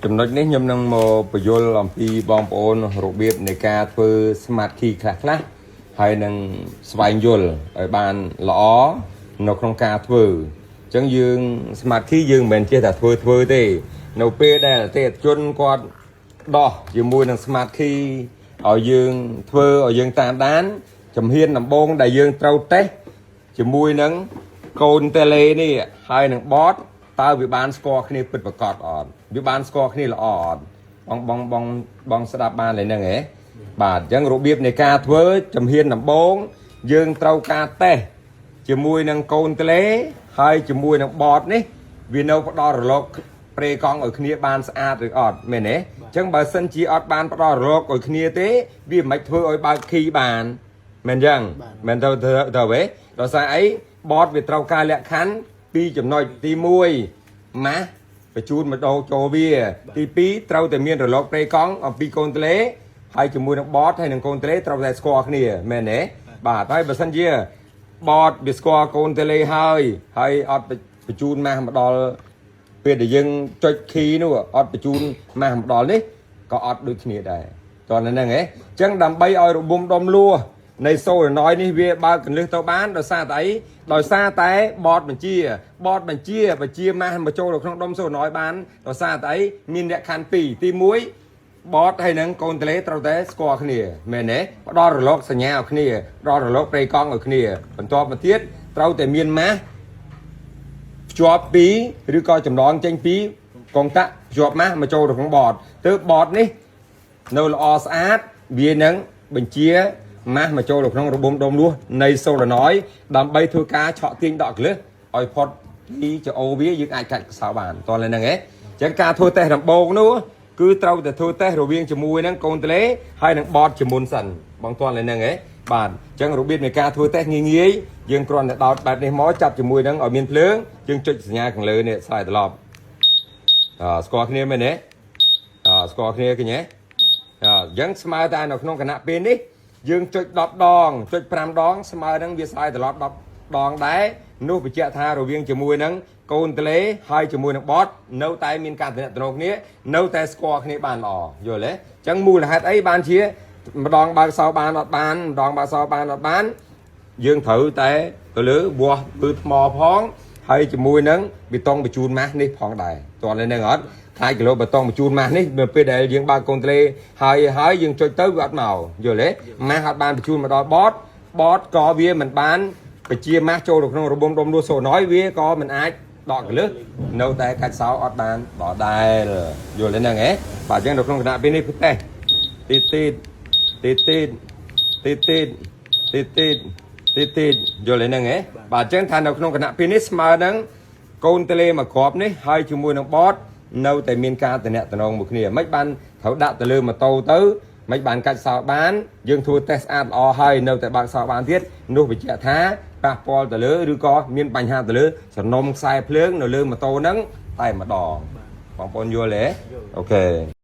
ចំណុចនេះខ្ញុំនឹងមកបញ្យល់អំពីបងប្អូនរបៀបនៃការធ្វើ smart key ខ្លះហើយនឹងស្វែងយល់ឲ្យបានល្អនៅក្នុងការធ្វើអញ្ចឹងយើង smart key យើងមិនមែនចេះតែធ្វើទេនៅពេលដែលអតិថិជនគាត់ដោះជាមួយនឹង smart key ឲ្យយើងធ្វើឲ្យយើងតាមដានជំហានដំបូងដែលយើងត្រូវតេស្តជាមួយនឹងកូនតេឡេនេះហើយនឹងបតតើវាបានស្គាល់គ្នាពិតប្រាកដអត់វាបានស្គាល់គ្នាល្អអត់បងស្ដាប់បានเลยហ្នឹងហ៎បាទអញ្ចឹងរបៀបនៃការធ្វើជំហានដំបូងយើងត្រូវការតេស្តជាមួយនឹងកូនតេឡេហើយជាមួយនឹងបតនេះវានៅផ្ដល់រលកប្រេកង់ឲ្យគ្នាបានស្អាតឬអត់មែនទេអញ្ចឹងបើសិនជាអត់បានផ្ដល់រលកឲ្យគ្នាទេវាមិនធ្វើឲ្យបើក key បានមែនអញ្ចឹងមែនទៅហ៎ដោយសារអីបតវាត្រូវការលក្ខខណ្ឌពីចំណុចទី1ម៉ាស់បញ្ជូនមកដល់ចូលវាទី2ត្រូវតែមានរលកប្រេកង់អំពីកូនតេឡេហើយជាមួយនឹងបតហើយនឹងកូនតេឡេត្រូវតែស្គាល់គ្នាមែនទេបាទហើយបើសិនជាបតវាស្គាល់កូនតេឡេហើយអត់បញ្ជូនម៉ាស់មកដល់ពេលដែលយើងចុច key នោះអត់បញ្ជូនម៉ាស់មកដល់នេះក៏អត់ដូចគ្នាដែរតោះហ្នឹងហ៎អញ្ចឹងដើម្បីឲ្យរបំដុំលួនៃសូលណយនេះវាបើកកន្លឹះទៅបានដោយសារតែអីដោយសារតែបតបញ្ជាម៉ាស់មកចូលនៅក្នុងដុំសូលណយបានដោយសារតែអីមានលក្ខខណ្ឌ2ទី1បតហើយនឹងកូនតេឡេត្រូវតែស្គាល់គ្នាមែនទេផ្ដល់រលកសញ្ញាឲ្យគ្នាផ្ដល់រលកប្រេកង់ឲ្យគ្នាបន្ទាប់មកទៀតត្រូវតែមានម៉ាស់ភ្ជាប់ពីឬក៏ចំណងចេញពីកងតាក់ភ្ជាប់ម៉ាស់មកចូលនៅក្នុងបតទើបបតនេះនៅល្អស្អាតវានឹងបញ្ជាម៉ាស់មកចូលនៅក្នុងរបុំដុំលួសនៃសូលណយដើម្បីធ្វើការឆក់ទាញដកកលឹះឲ្យផុតពីចោវាយើងអាចកាច់កសោបានតោះហ្នឹងហ៎អញ្ចឹងការធ្វើតេស្តដំបូងនោះគឺត្រូវតែធ្វើតេស្តរវាងជាមួយនឹងកូនតេឡេហើយនឹងបតជាមុនសិនបងតោះហ្នឹងហ៎បាទអញ្ចឹងរបៀបនៃការធ្វើតេស្តងាយយើងគ្រាន់តែដោតបែបនេះមកចាប់ជាមួយនឹងឲ្យមានភ្លើងយើងចុចសញ្ញាខាងលើនេះស្រាយត្រឡប់ស្គាល់គ្នាមែនទេស្គាល់គ្នាឃើញទេអញ្ចឹងស្មើតែនៅក្នុងគណៈពេលនេះយើងចុច10ដងចុច5ដងស្មើនឹងវាស្រាយត្រឡប់10ដងដែរនោះបញ្ជាក់ថារវាងជាមួយនឹងកូនតេឡេហើយជាមួយនឹងបតនៅតែមានការទំនាក់ទំនងគ្នានៅតែស្គាល់គ្នាបានល្អយល់ទេអញ្ចឹងមូលហេតុអីបានជាម្ដងបើកសោបានអត់បានម្ដងបើកសោបានអត់បានយើងត្រូវតែទៅលើវាស់ពឺថ្មផងហើយជាមួយនឹងបេតុងបញ្ជូនម៉ាស់នេះផងដែរតោះនៅនឹងអត់ខ្លាចគីឡូបេតុងបញ្ជូនម៉ាស់នេះនៅពេលដែលយើងបើកកូនតេឡេហើយយើងចុចទៅវាអត់មកយល់ទេម៉ាស់អត់បានបញ្ជូនមកដល់បតក៏វាមិនបានបញ្ជាម៉ាស់ចូលទៅក្នុងរបុំដុំលួសសូណយវាក៏មិនអាចដកកលឹះនៅតែកាច់សោអត់បានបដដែលយល់ទេហ្នឹងហ៎បាទអញ្ចឹងនៅក្នុងគណៈពេលនេះគឺតេស្តទីយល់ទេហ្នឹងហ៎បាទអញ្ចឹងថានៅក្នុងគណៈពេលនេះស្មើនឹងកូនតេឡេមួយគ្រាប់នេះហើយជាមួយនឹងបតនៅតែមានការតំណតំណងមួយគ្នាមិនបានត្រូវដាក់ទៅលើម៉ូតូទៅមិនបានកាច់សោបានយើងធ្វើតេស្តស្អាតល្អហើយនៅតែបើកសោបានទៀតនោះបញ្ជាក់ថាប៉ះពាល់ទៅលើឬក៏មានបញ្ហាទៅលើសំណុំខ្សែភ្លើងនៅលើម៉ូតូហ្នឹងតែម្ដងបងប្អូនយល់ទេអូខេ